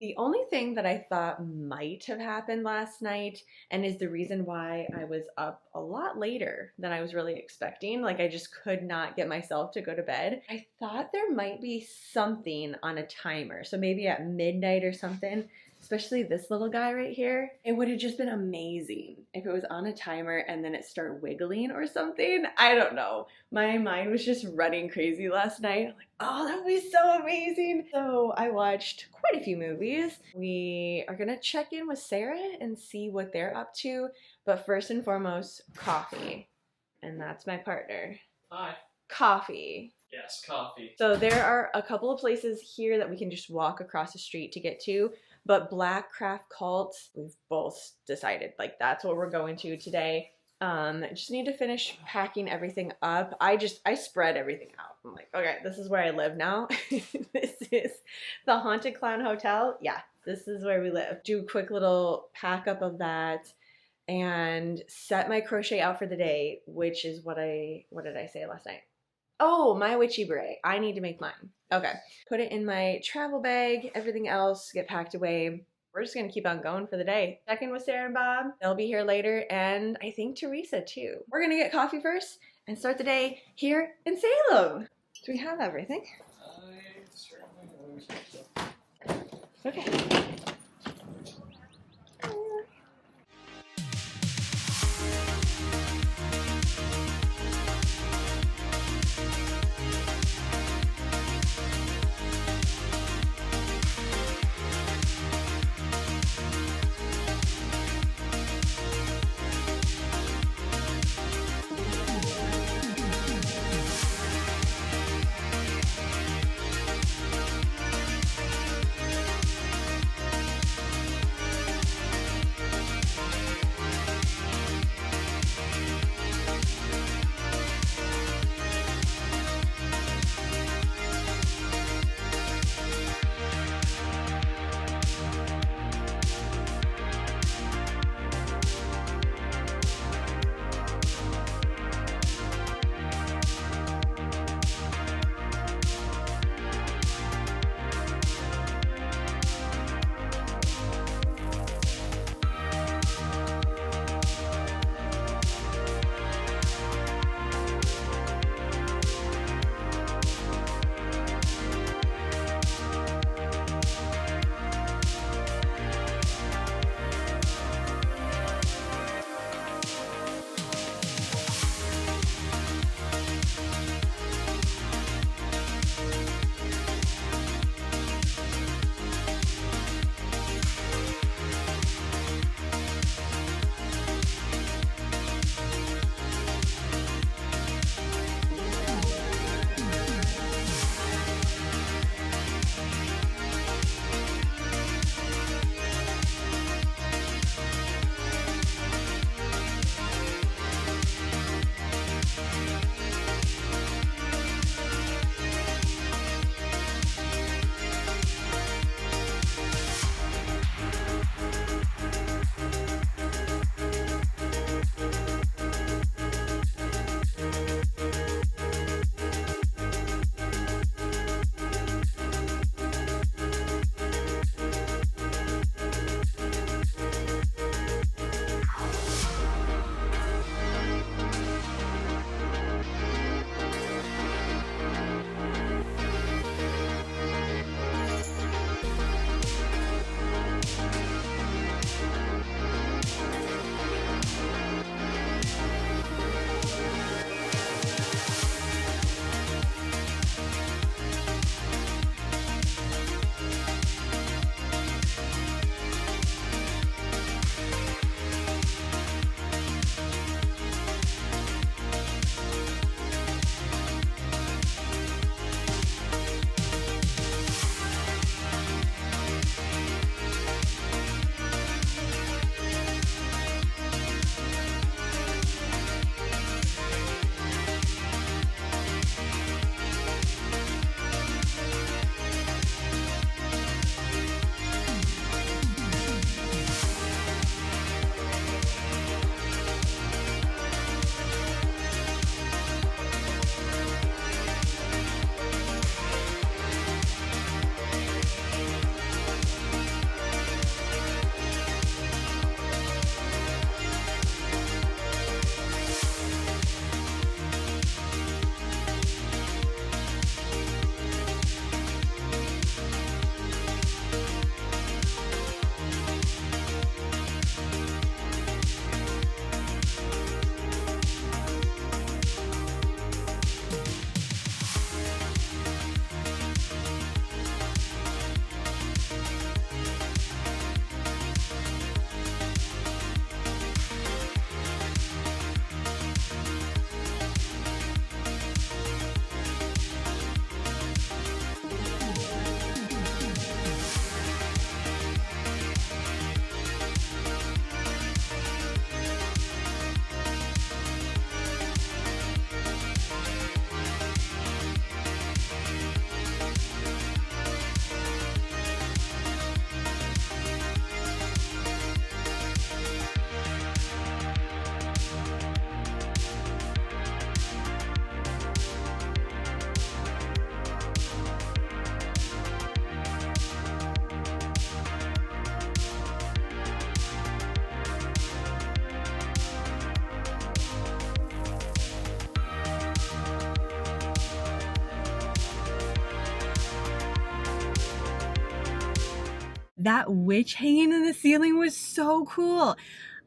The only thing that I thought might have happened last night, and is the reason why I was up a lot later than I was really expecting, like I just could not get myself to go to bed. I thought there might be something on a timer, so maybe at midnight or something, especially this little guy right here. It would have just been amazing if it was on a timer and then it started wiggling or something. I don't know. My mind was just running crazy last night. I'm like, oh, that would be so amazing. So I watched quite a few movies. We are gonna check in with Sarah and see what they're up to. But first and foremost, coffee. And that's my partner. Hi. Coffee. Yes, coffee. So there are a couple of places here that we can just walk across the street to get to. But Black Craft Cult, we've both decided like that's what we're going to today. Just need to finish packing everything up. I spread everything out. I'm like, okay, this is where I live now. This is the Haunted Clown Hotel. Yeah, this is where we live. Do a quick little pack up of that and set my crochet out for the day, which is what did I say last night? Oh, my witchy beret. I need to make mine. Okay. Put it in my travel bag. Everything else get packed away. We're just going to keep on going for the day. Check in with Sarah and Bob. They'll be here later. And I think Teresa too. We're going to get coffee first and start the day here in Salem. Do we have everything? I certainly always think so. Okay. That witch hanging in the ceiling was so cool.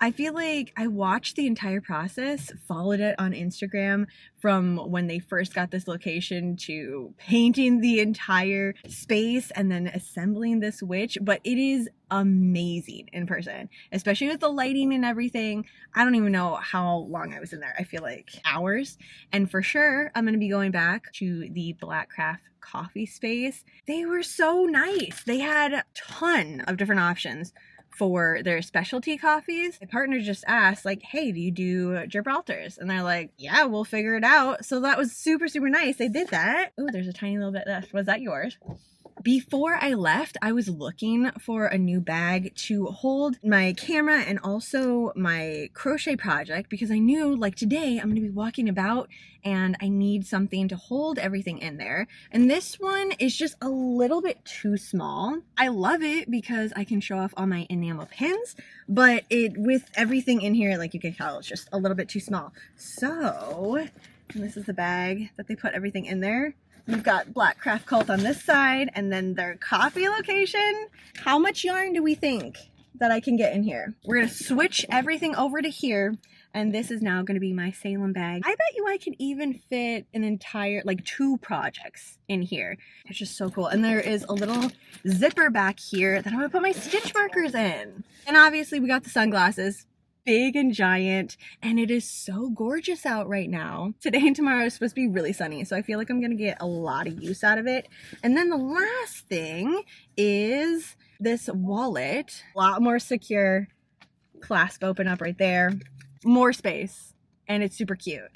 I feel like I watched the entire process, followed it on Instagram from when they first got this location to painting the entire space and then assembling this witch. But it is amazing in person, especially with the lighting and everything. I don't even know how long I was in there. I feel like hours. And for sure, I'm going to be going back to the Black Craft coffee space. They were so nice. They had a ton of different options for their specialty coffees. My partner just asked, like, hey, do you do Gibraltars? And they're like, yeah, we'll figure it out. So that was super, super nice. They did that. Oh, there's a tiny little bit left. Was that yours? Before I left, I was looking for a new bag to hold my camera and also my crochet project because I knew, like, today I'm going to be walking about and I need something to hold everything in there. And this one is just a little bit too small. I love it because I can show off all my enamel pins, but with everything in here, like you can tell, it's just a little bit too small. So, and this is the bag that they put everything in there. We've got Black Craft Cult on this side and then their coffee location. How much yarn do we think that I can get in here? We're going to switch everything over to here. And this is now going to be my Salem bag. I bet you I could even fit an entire, like 2 projects in here. It's just so cool. And there is a little zipper back here that I'm going to put my stitch markers in. And obviously we got the sunglasses. Big and giant, and it is so gorgeous out right now. Today and tomorrow is supposed to be really sunny, so I feel like I'm gonna get a lot of use out of it. And then the last thing is this wallet. A lot more secure. Clasp open up right there. More space, and it's super cute.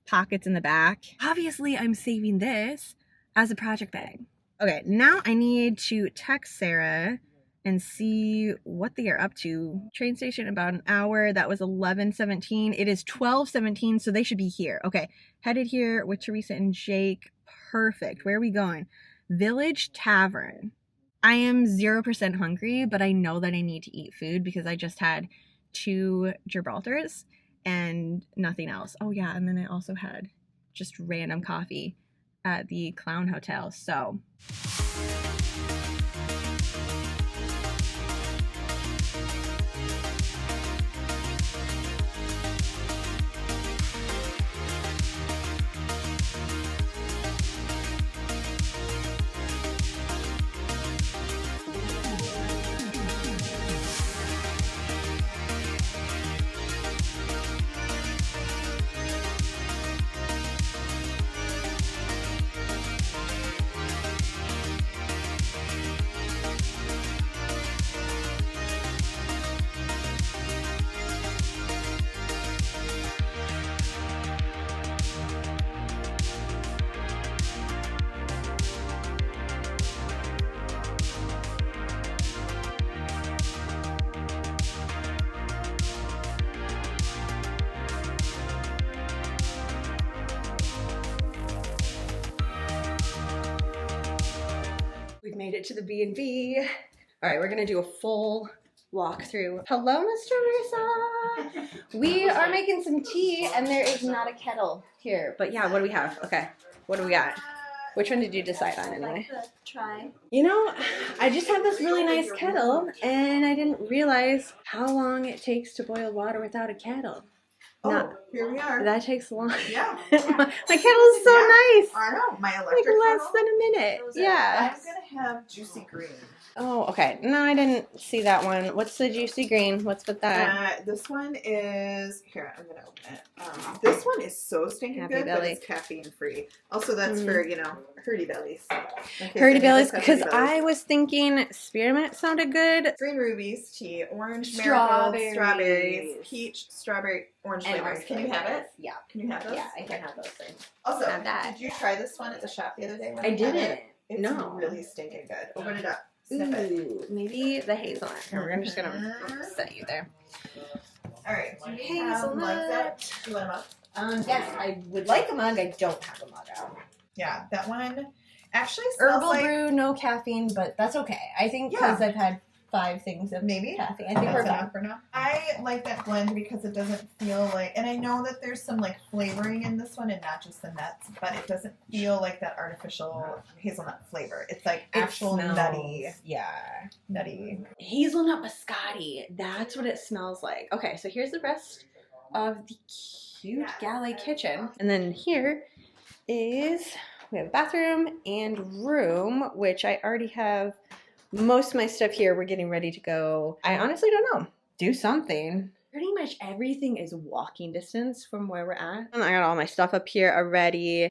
Pockets in the back. Obviously, I'm saving this as a project bag. Okay, now I need to text Sarah and see what they are up to. Train station about an hour. That was 11:17. It is 12:17, so they should be here. Okay, headed here with Teresa and Jake. Perfect. Where are we going? Village Tavern. I am 0% hungry, but I know that I need to eat food because I just had 2 Gibraltars and nothing else. Oh yeah, and then I also had just random coffee at the Clown Hotel. So we've made it to the B&B. All right, we're gonna do a full walkthrough. Hello, Mr. Marissa. We are making some tea and there is not a kettle here. But yeah, what do we have? Okay, what do we got? Which one did you decide on anyway? Try. You know, I just have this really nice kettle and I didn't realize how long it takes to boil water without a kettle. Oh, No, here we are. that takes long. Yeah. my kettle is so nice. I know. My Like electric less kettle. than a minute. Yeah. I'm going to have juicy green. Oh, okay. No, I didn't see that one. What's the juicy green? What's with that? This one is, here, I'm going to open it. This one is so stinking Happy good, but belly. it's caffeine free. Also, that's for, you know, hurdy bellies. Hurdy bellies, because I was thinking spearmint sounded good. Green rubies, tea, orange, Strawberries. marigold, strawberries, peach, strawberry, orange And flavors. orange Can you have flavors. it? Yeah. Can you have those? Yeah, I can have those things. Also, Have that. did you try this one at the shop the other day? When I we had didn't. it? It's No. really stinking good. Open it up. Sniff it. Ooh, maybe the hazelnut. Here, we're just gonna set you there. All right. Do you Hazelnut. have mugs out? Do you want a mug? Yes, I would like a mug. I don't have a mug out. Yeah, that one actually smells Herbal like brew, no caffeine, but that's okay. I think because I've had 5 things of Maybe. taffy. I think we're That's fine. enough for now. I like that blend because it doesn't feel like, and I know that there's some like flavoring in this one and not just the nuts, but it doesn't feel like that artificial hazelnut flavor. It's like actual nutty. Yeah. Nutty. Hazelnut biscotti. That's what it smells like. Okay, so here's the rest of the cute galley kitchen. And then here is, we have a bathroom and room, which I already have most of my stuff here. We're getting ready to go. I honestly don't know. Do something. Pretty much everything is walking distance from where we're at. And I got all my stuff up here already.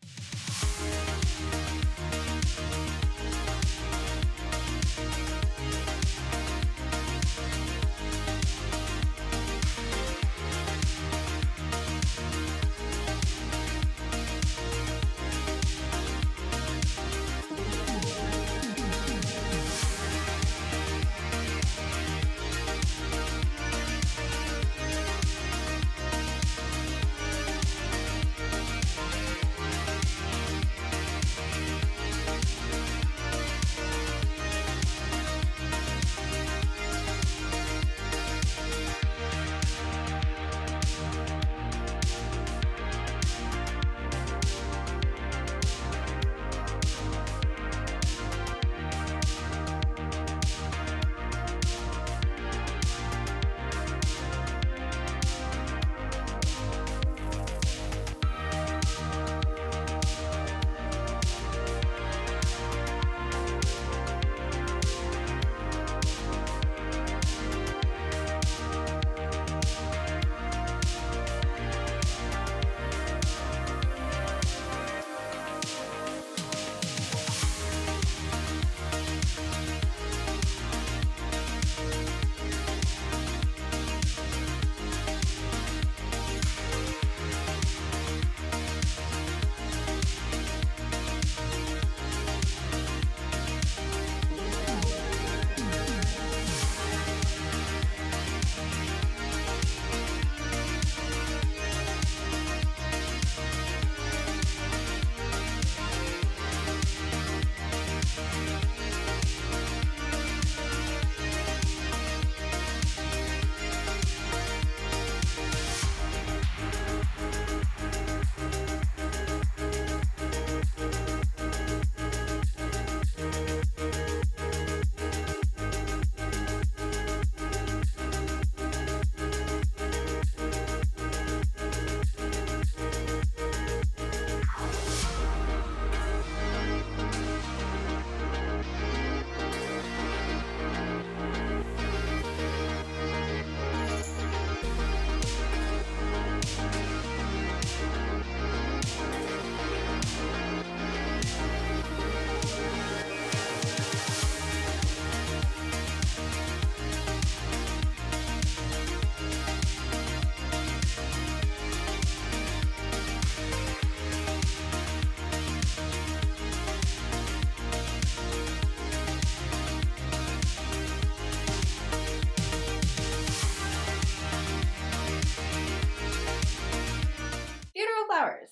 Flowers.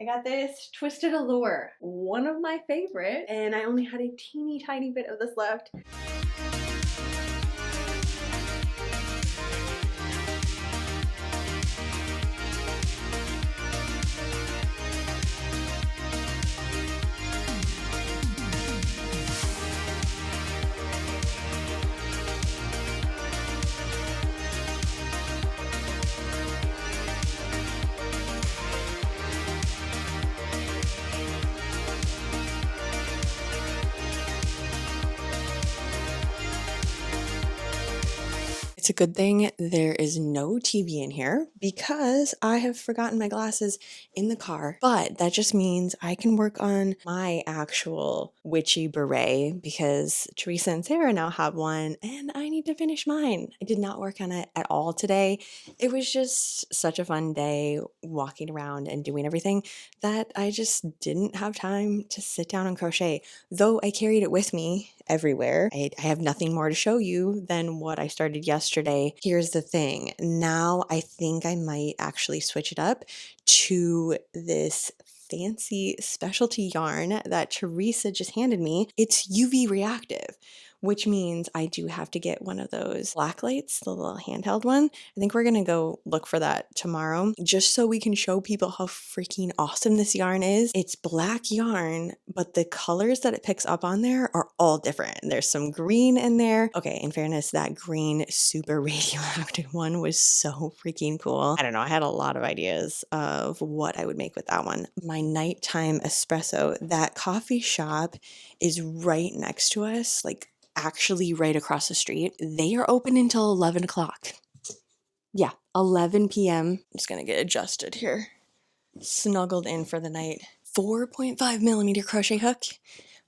I got this Twisted Allure, one of my favorite, and I only had a teeny tiny bit of this left. It's a good thing there is no TV in here because I have forgotten my glasses in the car. But that just means I can work on my actual witchy beret because Teresa and Sarah now have one and I need to finish mine. I did not work on it at all today. It was just such a fun day walking around and doing everything that I just didn't have time to sit down and crochet, though I carried it with me everywhere. I have nothing more to show you than what I started yesterday. Here's the thing. Now I think I might actually switch it up to this fancy specialty yarn that Teresa just handed me. It's UV reactive, which means I do have to get one of those black lights, the little handheld one. I think we're gonna go look for that tomorrow, just so we can show people how freaking awesome this yarn is. It's black yarn, but the colors that it picks up on there are all different. There's some green in there. Okay, in fairness, that green super radioactive one was so freaking cool. I don't know, I had a lot of ideas of what I would make with that one. My nighttime espresso, that coffee shop is right next to us, like actually right across the street. They are open until 11 o'clock. Yeah, 11 p.m. I'm just gonna get adjusted here. Snuggled in for the night. 4.5 millimeter crochet hook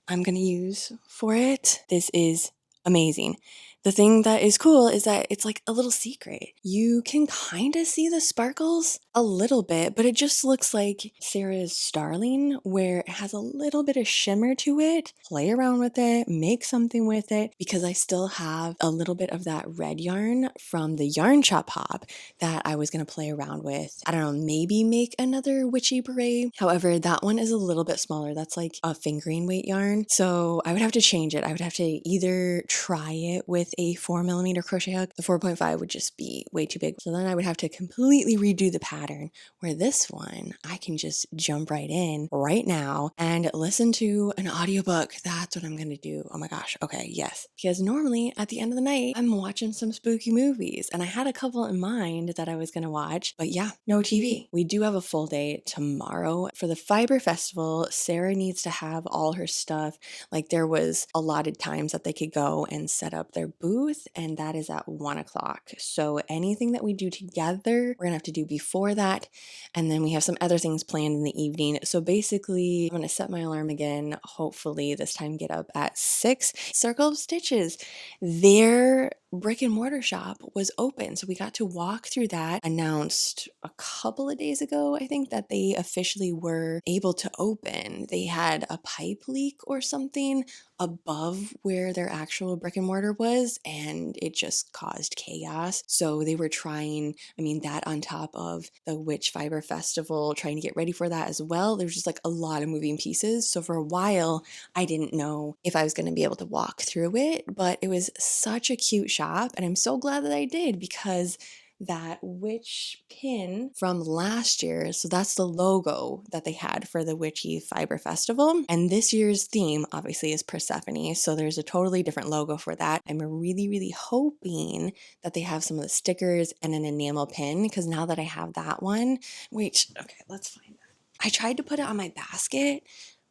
I'm gonna use for it. This is amazing. The thing that is cool is that it's like a little secret. You can kind of see the sparkles a little bit, but it just looks like Sarah's Starling, where it has a little bit of shimmer to it. Play around with it, make something with it, because I still have a little bit of that red yarn from the Yarn Shop Hop that I was gonna play around with. I don't know, maybe make another witchy beret. However, that one is a little bit smaller. That's like a fingering weight yarn. So I would have to change it. I would have to either try it with a 4 millimeter crochet hook. The 4.5 would just be way too big. So then I would have to completely redo the pattern, where this one, I can just jump right in right now and listen to an audiobook. That's what I'm going to do. Oh my gosh. Okay. Yes. Because normally at the end of the night, I'm watching some spooky movies, and I had a couple in mind that I was going to watch, but yeah, no TV. We do have a full day tomorrow for the Fiber Festival. Sarah needs to have all her stuff. Like, there was allotted times that they could go and set up their booth, and that is at 1 o'clock. So anything that we do together, we're gonna have to do before that. And then we have some other things planned in the evening. So basically, I'm gonna set my alarm again, hopefully this time get up at 6. Circle of Stitches, their brick and mortar shop was open. So we got to walk through that. Announced a couple of days ago, I think, that they officially were able to open. They had a pipe leak or something above where their actual brick and mortar was, and it just caused chaos. So they were trying, I mean, that on top of the Witch Fiber Festival, trying to get ready for that as well. There's just like a lot of moving pieces. So for a while, I didn't know if I was going to be able to walk through it, but it was such a cute shop, and I'm so glad that I did, because that witch pin from last year, so that's the logo that they had for the Witchy Fiber Festival, and this year's theme obviously is Persephone, so there's a totally different logo for that. I'm really hoping that they have some of the stickers and an enamel pin, because now that I have that one, wait, okay, let's find that. I tried to put it on my basket,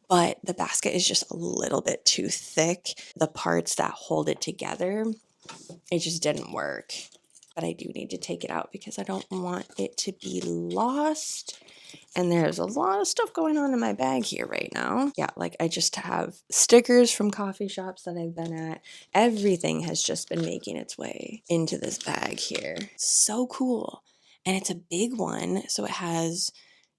but the basket is just a little bit too thick. The parts that hold it together, it just didn't work. But I do need to take it out because I don't want it to be lost. And there's a lot of stuff going on in my bag here right now. Yeah, like I just have stickers from coffee shops that I've been at. Everything has just been making its way into this bag here. So cool. And it's a big one, so it has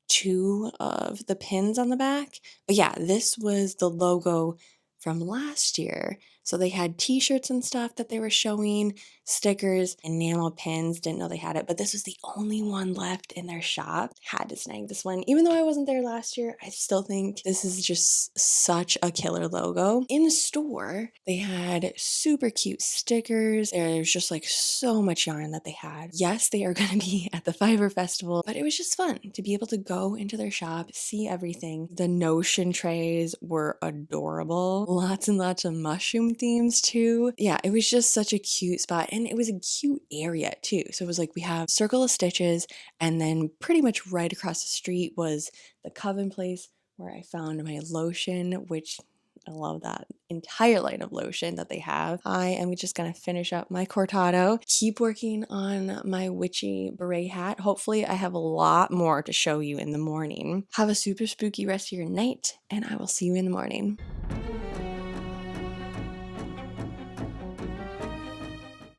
2 of the pins on the back. But yeah, this was the logo from last year. So they had t-shirts and stuff that they were showing, stickers, enamel pins. Didn't know they had it, but this was the only one left in their shop. Had to snag this one. Even though I wasn't there last year, I still think this is just such a killer logo. In the store, they had super cute stickers. There's just like so much yarn that they had. Yes, they are going to be at the Fiber Festival, but it was just fun to be able to go into their shop, see everything. The Notion trays were adorable. Lots and lots of mushroom themes too. Yeah, it was just such a cute spot, and it was a cute area too. So it was like we have Circle of Stitches, and then pretty much right across the street was the Coven place, where I found my lotion, which I love that entire line of lotion that they have. I am just gonna finish up my cortado, keep working on my witchy beret hat. Hopefully I have a lot more to show you in the morning. Have a super spooky rest of your night, and I will see you in the morning.